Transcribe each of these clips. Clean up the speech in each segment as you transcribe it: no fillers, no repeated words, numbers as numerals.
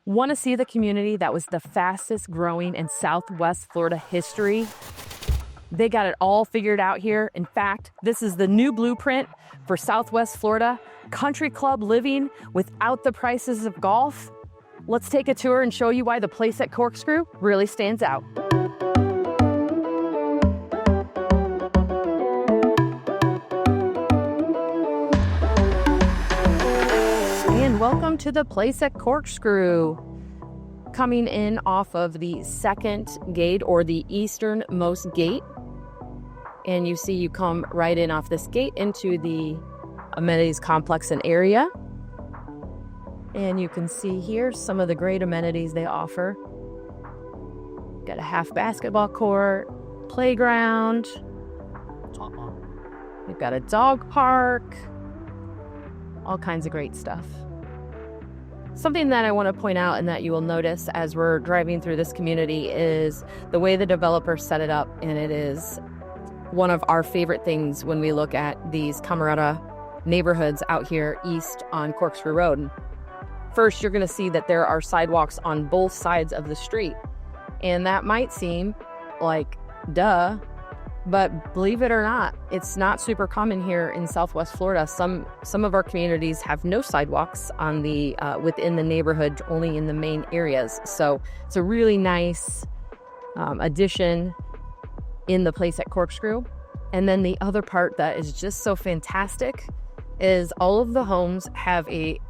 Want to see the community that was the fastest growing in Southwest Florida history? They got it all figured out here. In fact, this is the new blueprint for Southwest Florida, country club living without the prices of golf. Let's take a tour and show you why the place at Corkscrew really stands out. And welcome to the place at Corkscrew. Coming in off of the second gate, or the easternmost gate. And you see you come right in off this gate into the amenities complex and area. And you can see here some of the great amenities they offer. Got a half basketball court, playground. We've got a dog park. All kinds of great stuff. Something that I want to point out and that you will notice as we're driving through this community is the way the developer set it up, and it is one of our favorite things when we look at these Camerata neighborhoods out here east on Corkscrew Road. First, you're going to see that there are sidewalks on both sides of the street, and that might seem like duh, but believe it or not, it's not super common here in Southwest Florida. Some of our communities have no sidewalks on the within the neighborhood, only in the main areas. So it's a really nice addition in the place at Corkscrew. And then the other part that is just so fantastic is all of the homes have a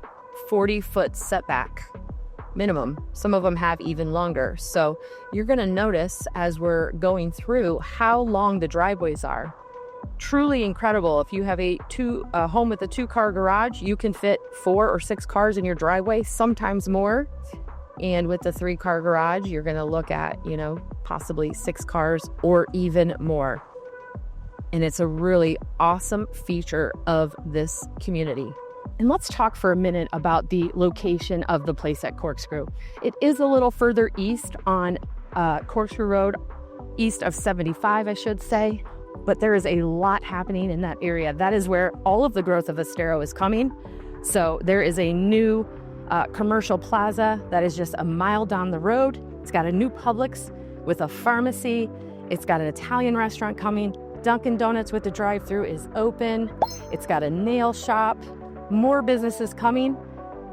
40-foot setback minimum. Some of them have even longer. So you're going to notice as we're going through how long the driveways are. Truly incredible. If you have a home with a 2-car garage, you can fit 4 or 6 cars in your driveway, sometimes more. And with the 3-car garage, you're going to look at, possibly 6 cars or even more. And it's a really awesome feature of this community. And let's talk for a minute about the location of the place at Corkscrew. It is a little further east on Corkscrew Road, east of 75, I should say. But there is a lot happening in that area. That is where all of the growth of Estero is coming. So there is a new commercial plaza that is just a mile down the road. It's got a new Publix with a pharmacy. It's got an Italian restaurant coming. Dunkin' Donuts with the drive-thru is open. It's got a nail shop. More businesses coming.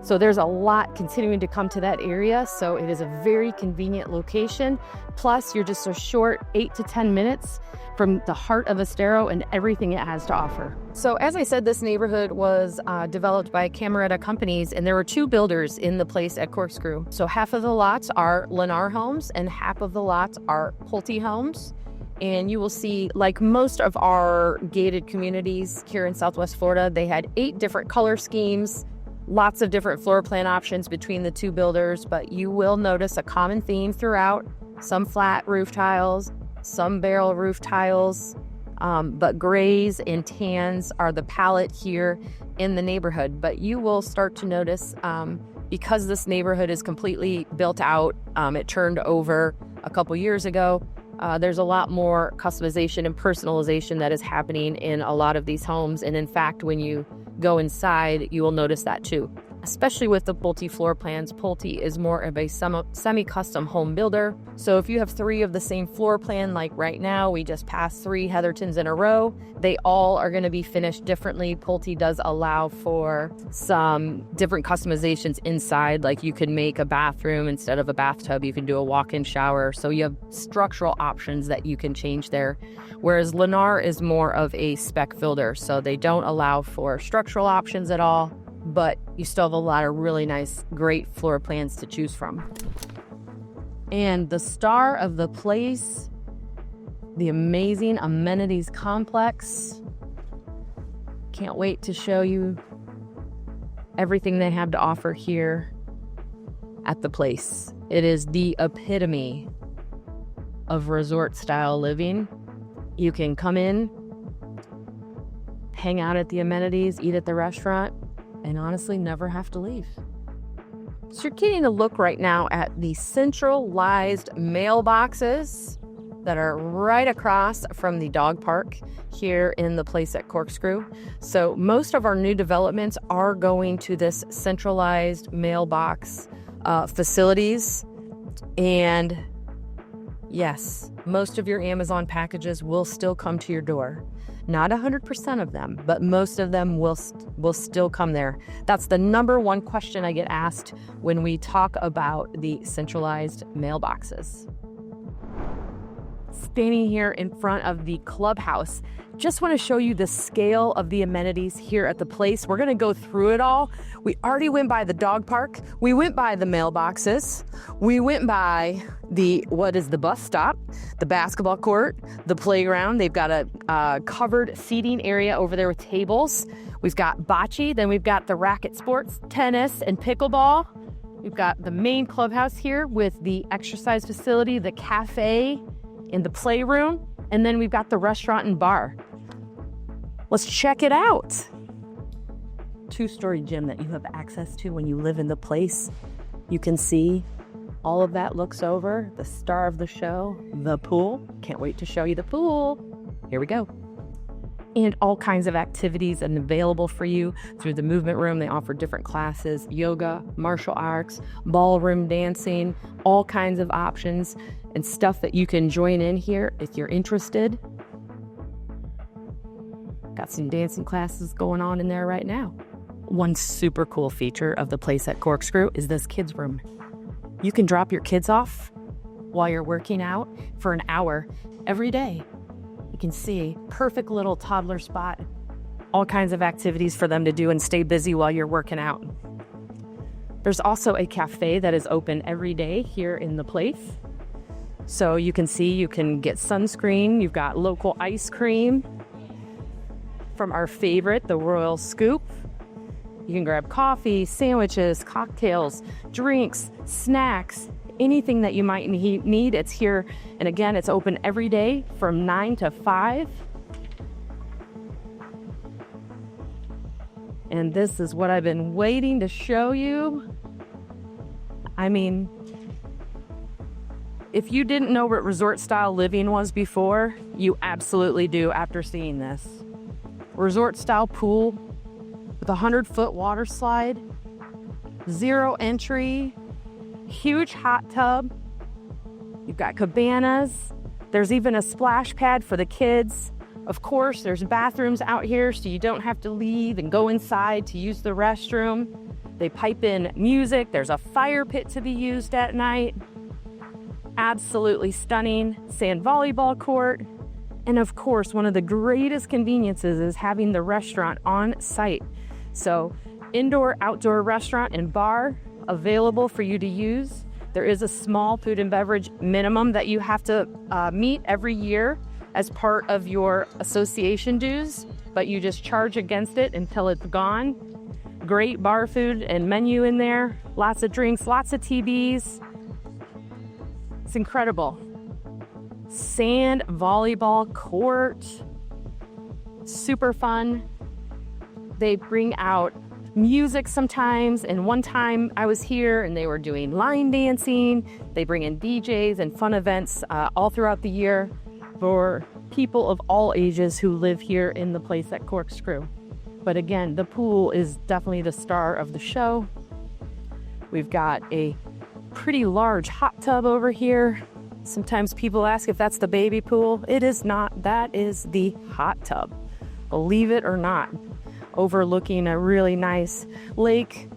So there's a lot continuing to come to that area. So it is a very convenient location. Plus, you're just a short 8 to 10 minutes from the heart of Estero and everything it has to offer. So as I said, this neighborhood was developed by Camerata companies, and there were 2 builders in the place at Corkscrew. So half of the lots are Lennar homes and half of the lots are Pulte homes. And you will see, like most of our gated communities here in Southwest Florida, they had 8 different color schemes, lots of different floor plan options between the 2 builders, but you will notice a common theme throughout: some flat roof tiles, some barrel roof tiles, but grays and tans are the palette here in the neighborhood. But you will start to notice, because this neighborhood is completely built out, it turned over a couple years ago, there's a lot more customization and personalization that is happening in a lot of these homes. And in fact, when you go inside, you will notice that too. Especially with the Pulte floor plans, Pulte is more of a semi-custom home builder. So if you have 3 of the same floor plan, like right now, we just passed 3 Heathertons in a row, they all are going to be finished differently. Pulte does allow for some different customizations inside, like you can make a bathroom instead of a bathtub, you can do a walk-in shower. So you have structural options that you can change there. Whereas Lennar is more of a spec builder, so they don't allow for structural options at all, but you still have a lot of really nice, great floor plans to choose from. And the star of the place, the amazing amenities complex. Can't wait to show you everything they have to offer here at the place. It is the epitome of resort-style living. You can come in, hang out at the amenities, eat at the restaurant, and honestly never have to leave. So you're getting a look right now at the centralized mailboxes that are right across from the dog park here in the place at Corkscrew. So most of our new developments are going to this centralized mailbox facilities. And yes, most of your Amazon packages will still come to your door. Not 100% of them, but most of them will still come there. That's the number one question I get asked when we talk about the centralized mailboxes. Standing here in front of the clubhouse, just want to show you the scale of the amenities here at the place. We're going to go through it all. We already went by the dog park. We went by the mailboxes. We went by the bus stop, the basketball court, the playground. They've got a covered seating area over there with tables. We've got bocce. Then we've got the racket sports, tennis, and pickleball. We've got the main clubhouse here with the exercise facility, the cafe, and the playroom. And then we've got the restaurant and bar. Let's check it out. 2-story gym that you have access to when you live in the place. You can see all of that looks over the star of the show, the pool. Can't wait to show you the pool. Here we go. And all kinds of activities and available for you through the movement room. They offer different classes, yoga, martial arts, ballroom dancing, all kinds of options and stuff that you can join in here if you're interested. Got some dancing classes going on in there right now. One super cool feature of the place at Corkscrew is this kids room. You can drop your kids off while you're working out for an hour every day. You can see perfect little toddler spot, all kinds of activities for them to do and stay busy while you're working out. There's also a cafe that is open every day here in the place. So you can see you can get sunscreen. You've got local ice cream from our favorite, the Royal Scoop. You can grab coffee, sandwiches, cocktails, drinks, snacks, anything that you might need. It's here. And again, it's open every day from 9 to 5. And this is what I've been waiting to show you. I mean, if you didn't know what resort style living was before, you absolutely do after seeing this. Resort style pool with a 100-foot water slide, 0 entry, huge hot tub. You've got cabanas. There's even a splash pad for the kids. Of course, there's bathrooms out here so you don't have to leave and go inside to use the restroom. They pipe in music. There's a fire pit to be used at night. Absolutely stunning sand volleyball court. And of course, one of the greatest conveniences is having the restaurant on site. So indoor, outdoor restaurant and bar available for you to use. There is a small food and beverage minimum that you have to meet every year as part of your association dues, but you just charge against it until it's gone. Great bar food and menu in there. Lots of drinks, lots of TVs. It's incredible. Sand volleyball court, super fun. They bring out music sometimes, and one time I was here and they were doing line dancing. They bring in DJs and fun events all throughout the year for people of all ages who live here in the place at Corkscrew. But again, the pool is definitely the star of the show. We've got a pretty large hot tub over here. Sometimes people ask if that's the baby pool. It is not. That is the hot tub. Believe it or not. Overlooking a really nice lake.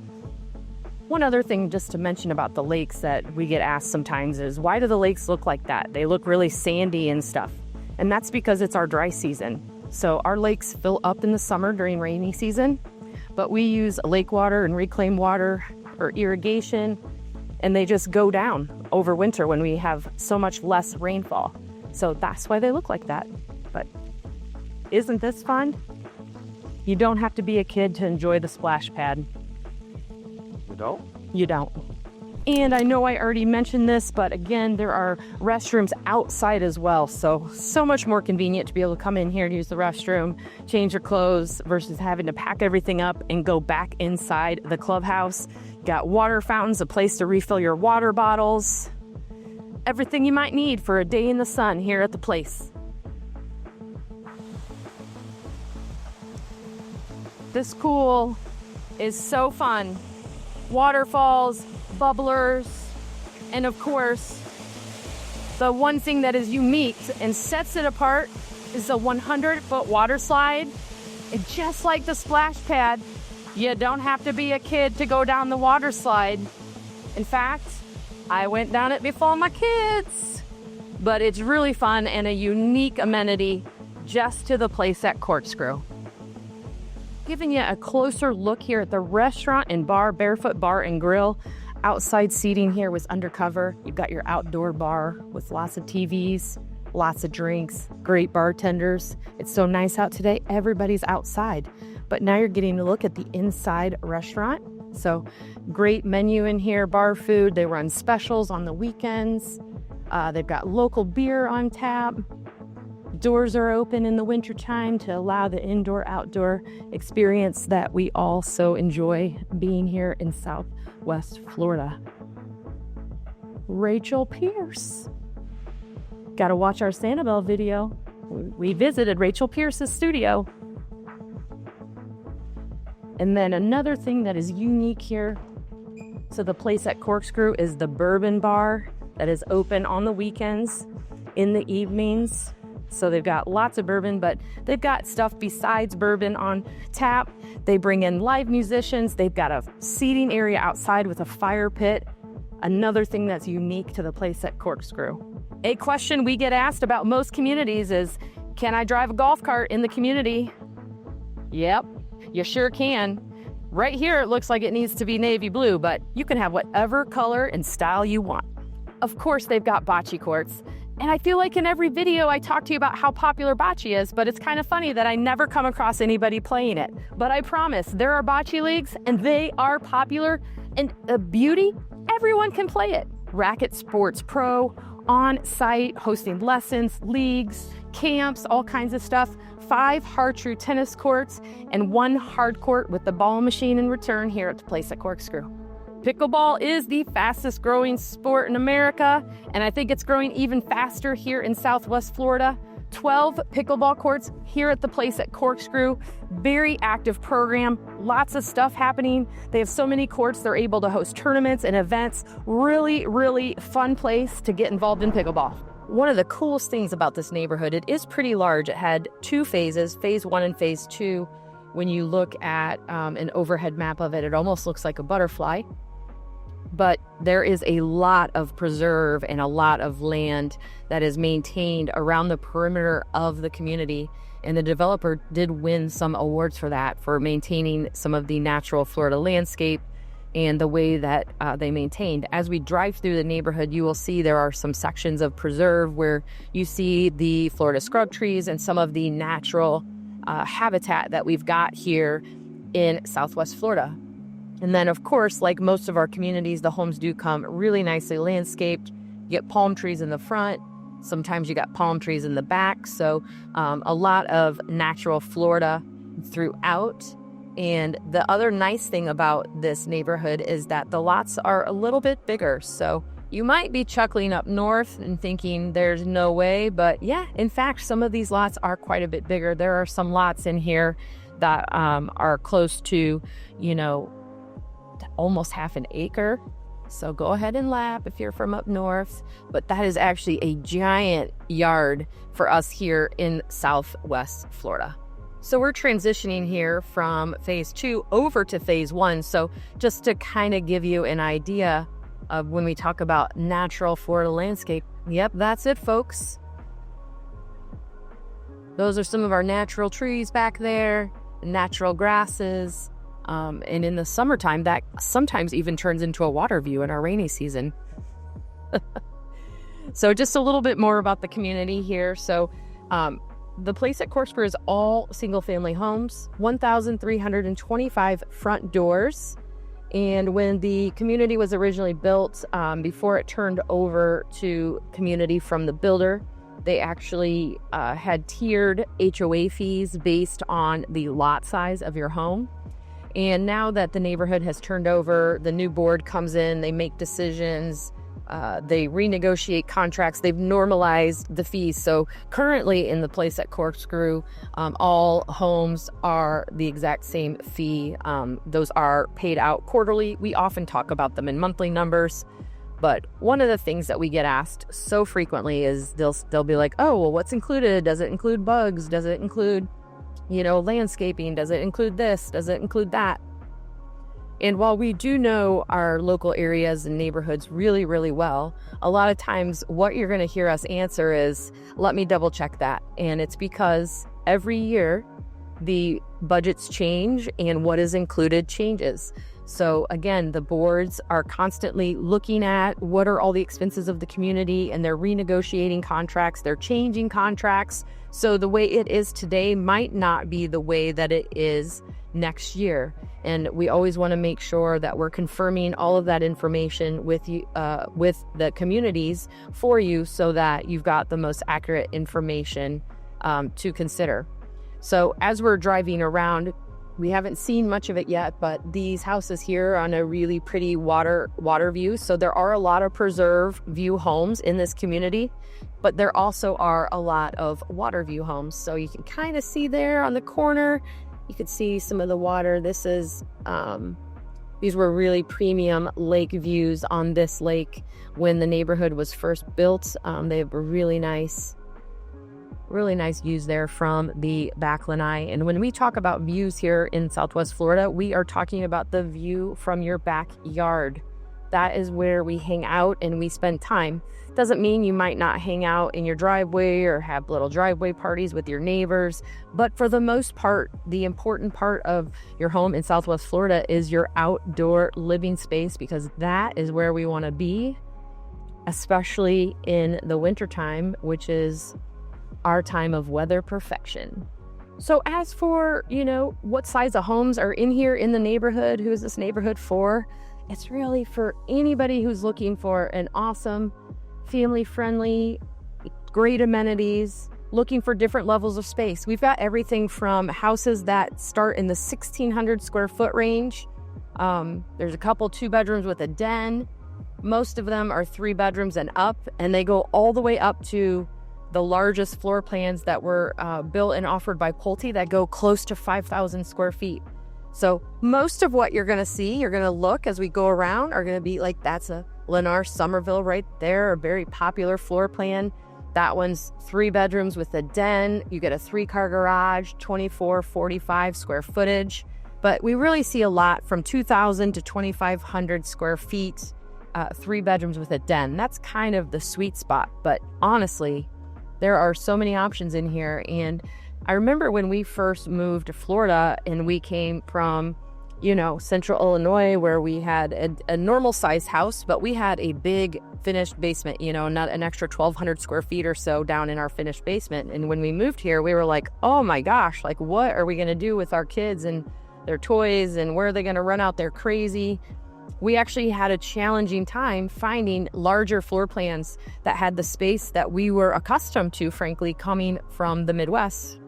One other thing just to mention about the lakes that we get asked sometimes is, why do the lakes look like that? They look really sandy and stuff. And that's because it's our dry season. So our lakes fill up in the summer during rainy season, but we use lake water and reclaimed water or irrigation, and they just go down over winter when we have so much less rainfall. So that's why they look like that. But isn't this fun? You don't have to be a kid to enjoy the splash pad. You don't? You don't. And I know I already mentioned this, but again, there are restrooms outside as well. So much more convenient to be able to come in here and use the restroom, change your clothes versus having to pack everything up and go back inside the clubhouse. Got water fountains, a place to refill your water bottles. Everything you might need for a day in the sun here at the place. This pool is so fun. Waterfalls, bubblers, and of course, the one thing that is unique and sets it apart is the 100-foot water slide. And just like the splash pad, you don't have to be a kid to go down the water slide. In fact, I went down it before my kids. But it's really fun and a unique amenity just to the place at Corkscrew. Giving you a closer look here at the restaurant and bar, Barefoot Bar and Grill. Outside seating here was undercover. You've got your outdoor bar with lots of TVs, lots of drinks, great bartenders. It's so nice out today. Everybody's outside. But now you're getting to look at the inside restaurant. So great menu in here, bar food. They run specials on the weekends. They've got local beer on tap. Doors are open in the wintertime to allow the indoor-outdoor experience that we all so enjoy being here in Southwest Florida. Rachel Pierce. Got to watch our Sanibel video. We visited Rachel Pierce's studio. And then another thing that is unique here to the place at Corkscrew is the Bourbon bar that is open on the weekends in the evenings. So they've got lots of bourbon, but they've got stuff besides bourbon on tap. They bring in live musicians. They've got a seating area outside with a fire pit. Another thing that's unique to the place at Corkscrew. A question we get asked about most communities is, can I drive a golf cart in the community? Yep, you sure can. Right here, it looks like it needs to be navy blue, but you can have whatever color and style you want. Of course, they've got bocce courts. And I feel like in every video I talk to you about how popular bocce is, but it's kind of funny that I never come across anybody playing it. But I promise, there are bocce leagues and they are popular, and a beauty, everyone can play it. Racket Sports Pro, Onsite, hosting lessons, leagues, camps, all kinds of stuff. 5 hard-true tennis courts and 1 hard court with the ball machine in return here at the place at Corkscrew. Pickleball is the fastest growing sport in America, and I think it's growing even faster here in Southwest Florida. 12 pickleball courts here at the place at Corkscrew. Very active program, lots of stuff happening. They have so many courts, they're able to host tournaments and events. Really, really fun place to get involved in pickleball. One of the coolest things about this neighborhood, it is pretty large. It had 2 phases, phase 1 and phase 2. When you look at an overhead map of it, it almost looks like a butterfly. But there is a lot of preserve and a lot of land that is maintained around the perimeter of the community. And the developer did win some awards for that, for maintaining some of the natural Florida landscape and the way that they maintained. As we drive through the neighborhood, you will see there are some sections of preserve where you see the Florida scrub trees and some of the natural habitat that we've got here in Southwest Florida. And then, of course, like most of our communities, the homes do come really nicely landscaped. You get palm trees in the front. Sometimes you got palm trees in the back. So a lot of natural Florida throughout. And the other nice thing about this neighborhood is that the lots are a little bit bigger. So you might be chuckling up north and thinking there's no way. But yeah, in fact, some of these lots are quite a bit bigger. There are some lots in here that are close to, almost half an acre. So go ahead and lap if you're from up north. But that is actually a giant yard for us here in Southwest Florida. So we're transitioning here from phase 2 over to phase 1. So just to kind of give you an idea of when we talk about natural Florida landscape. Yep, that's it, folks. Those are some of our natural trees back there, natural grasses. And in the summertime, that sometimes even turns into a water view in our rainy season. So just a little bit more about the community here. So the place at Corkscrew is all single-family homes, 1,325 front doors. And when the community was originally built, before it turned over to community from the builder, they actually had tiered HOA fees based on the lot size of your home. And now that the neighborhood has turned over, the new board comes in, they make decisions They renegotiate contracts. They've normalized the fees. So currently in the place at Corkscrew, all homes are the exact same fee. Those are paid out quarterly. We often talk about them in monthly numbers. But one of the things that we get asked so frequently is they'll be like, oh, well, what's included? Does it include bugs? Does it include, landscaping? Does it include this? Does it include that? And while we do know our local areas and neighborhoods really, really well, a lot of times what you're going to hear us answer is, let me double check that. And it's because every year the budgets change and what is included changes. So again, the boards are constantly looking at what are all the expenses of the community, and they're renegotiating contracts, they're changing contracts. So the way it is today might not be the way that it is next year. And we always want to make sure that we're confirming all of that information with you, with the communities for you, so that you've got the most accurate information to consider. So as we're driving around, we haven't seen much of it yet, but these houses here are on a really pretty water view. So there are a lot of preserve view homes in this community, but there also are a lot of water view homes. So you can kind of see there on the corner, you could see some of the water. This is, these were really premium lake views on this lake when the neighborhood was first built. They were really nice views there from the back lanai. And when we talk about views here in Southwest Florida, we are talking about the view from your backyard. That is where we hang out and we spend time. Doesn't mean you might not hang out in your driveway or have little driveway parties with your neighbors, but for the most part, the important part of your home in Southwest Florida is your outdoor living space, because that is where we want to be, especially in the wintertime, which is our time of weather perfection. So as for, what size of homes are in here in the neighborhood, who is this neighborhood for? It's really for anybody who's looking for an awesome, family-friendly, great amenities, looking for different levels of space. We've got everything from houses that start in the 1,600 square foot range. There's a couple 2 bedrooms with a den. Most of them are 3 bedrooms and up, and they go all the way up to the largest floor plans that were built and offered by Pulte that go close to 5,000 square feet. So most of what you're going to see, you're going to look as we go around, are going to be like, that's a Lennar Somerville right there, a very popular floor plan. That one's 3 bedrooms with a den. You get a 3-car garage, 2445 square footage. But we really see a lot from 2,000 to 2,500 square feet, 3 bedrooms with a den. That's kind of the sweet spot. But honestly, there are so many options in here. And I remember when we first moved to Florida and we came from, central Illinois, where we had a normal sized house, but we had a big finished basement, not an extra 1,200 square feet or so down in our finished basement. And when we moved here, we were like, oh my gosh, like what are we going to do with our kids and their toys, and where are they going to run out there crazy? We actually had a challenging time finding larger floor plans that had the space that we were accustomed to, frankly, coming from the Midwest.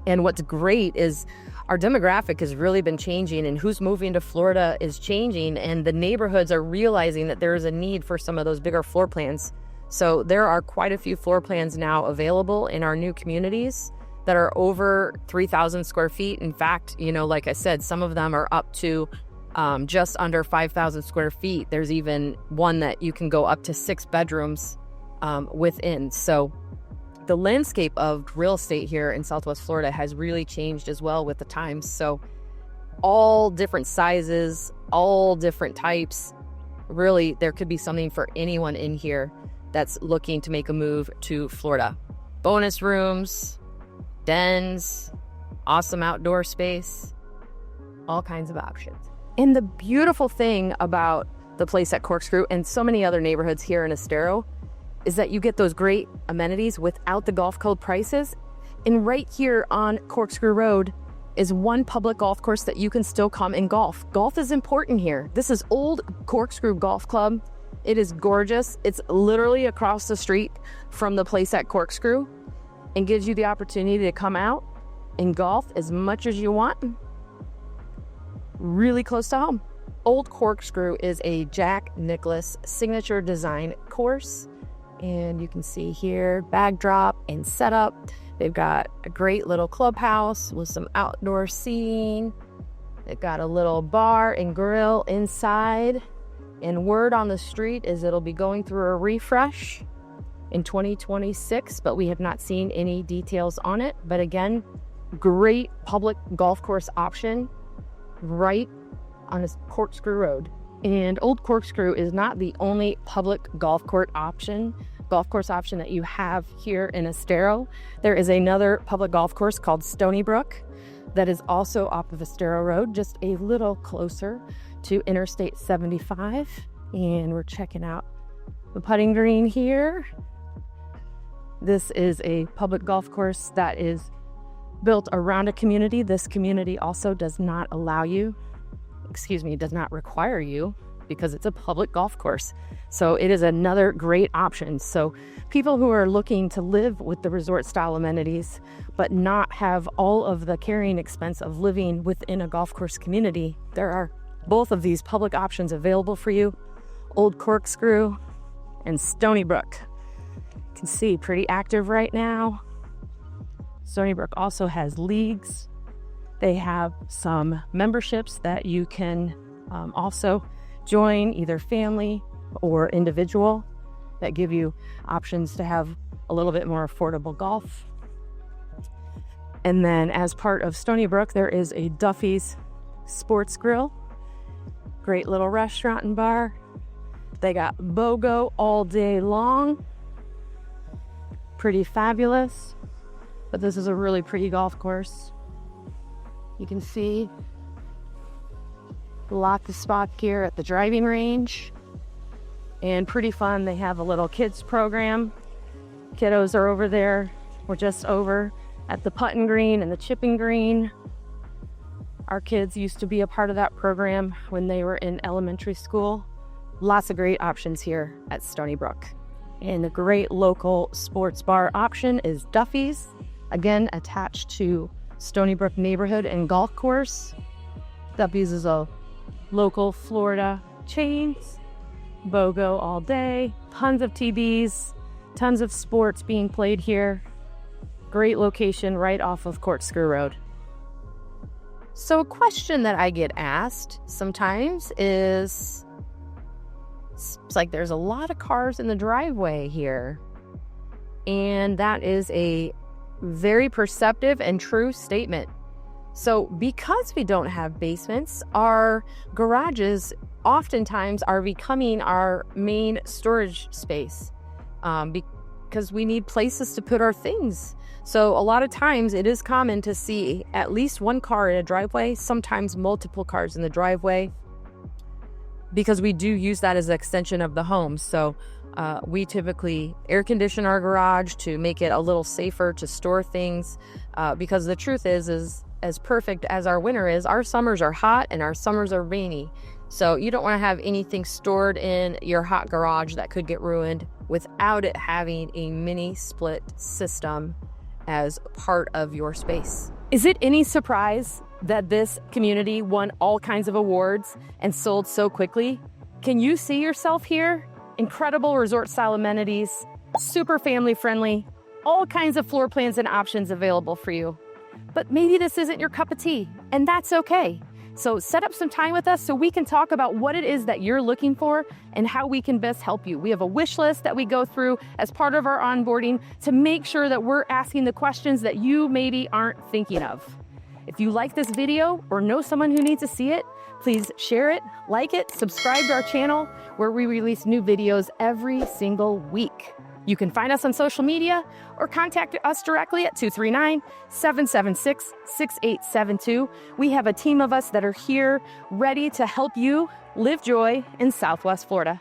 And what's great is our demographic has really been changing, and who's moving to Florida is changing, and the neighborhoods are realizing that there is a need for some of those bigger floor plans. So there are quite a few floor plans now available in our new communities that are over 3,000 square feet. In fact, like I said, some of them are up to just under 5,000 square feet. There's even one that you can go up to 6 bedrooms within. So the landscape of real estate here in Southwest Florida has really changed as well with the times. So all different sizes, all different types. Really, there could be something for anyone in here that's looking to make a move to Florida. Bonus rooms, dens, awesome outdoor space, all kinds of options. And the beautiful thing about the place at Corkscrew and so many other neighborhoods here in Estero is that you get those great amenities without the golf code prices. And right here on Corkscrew Road is one public golf course that you can still come and golf. Golf is important here. This is Old Corkscrew Golf Club. It is gorgeous. It's literally across the street from the place at Corkscrew, and gives you the opportunity to come out and golf as much as you want. Really close to home. Old Corkscrew is a Jack Nicklaus signature design course. And you can see here, bag drop and setup. They've got a great little clubhouse with some outdoor seating. They've got a little bar and grill inside. And word on the street is it'll be going through a refresh in 2026, but we have not seen any details on it. But again, great public golf course option right on a Corkscrew Road. And Old Corkscrew is not the only public golf course option that you have here in Estero. There is another public golf course called Stony Brook that is also off of Estero Road, just a little closer to Interstate 75. And we're checking out the putting green here. This is a public golf course that is built around a community. This community also does not require you, because it's a public golf course. So it is another great option. So people who are looking to live with the resort style amenities, but not have all of the carrying expense of living within a golf course community, there are both of these public options available for you. Old Corkscrew and Stony Brook. You can see pretty active right now. Stony Brook also has leagues. They have some memberships that you can also join, either family or individual, that give you options to have a little bit more affordable golf. And then as part of Stony Brook, there is a Duffy's Sports Grill. Great little restaurant and bar. They got BOGO all day long. Pretty fabulous. But this is a really pretty golf course. You can see lots of spots here at the driving range. And pretty fun. They have a little kids program. Kiddos are over there. We're just over at the putting green and the chipping green. Our kids used to be a part of that program when they were in elementary school. Lots of great options here at Stony Brook. And a great local sports bar option is Duffy's, again attached to Stony Brook neighborhood and golf course. Duffy's is a local Florida chain. BOGO all day, tons of TVs, tons of sports being played here. Great location right off of Corkscrew Road. So a question that I get asked sometimes is, it's like there's a lot of cars in the driveway here. And that is a very perceptive and true statement. So because we don't have basements, our garages oftentimes are becoming our main storage space because we need places to put our things. So a lot of times it is common to see at least one car in a driveway, sometimes multiple cars in the driveway, because we do use that as an extension of the home. So we typically air condition our garage to make it a little safer to store things, because the truth is as perfect as our winter is, our summers are hot and our summers are rainy. So you don't want to have anything stored in your hot garage that could get ruined without it having a mini split system as part of your space. Is it any surprise that this community won all kinds of awards and sold so quickly? Can you see yourself here? Incredible resort style amenities, super family friendly, all kinds of floor plans and options available for you. But maybe this isn't your cup of tea, and that's okay. So set up some time with us so we can talk about what it is that you're looking for and how we can best help you. We have a wish list that we go through as part of our onboarding to make sure that we're asking the questions that you maybe aren't thinking of. If you like this video or know someone who needs to see it, please share it, like it, subscribe to our channel where we release new videos every single week. You can find us on social media or contact us directly at 239-776-6872. We have a team of us that are here ready to help you live joy in Southwest Florida.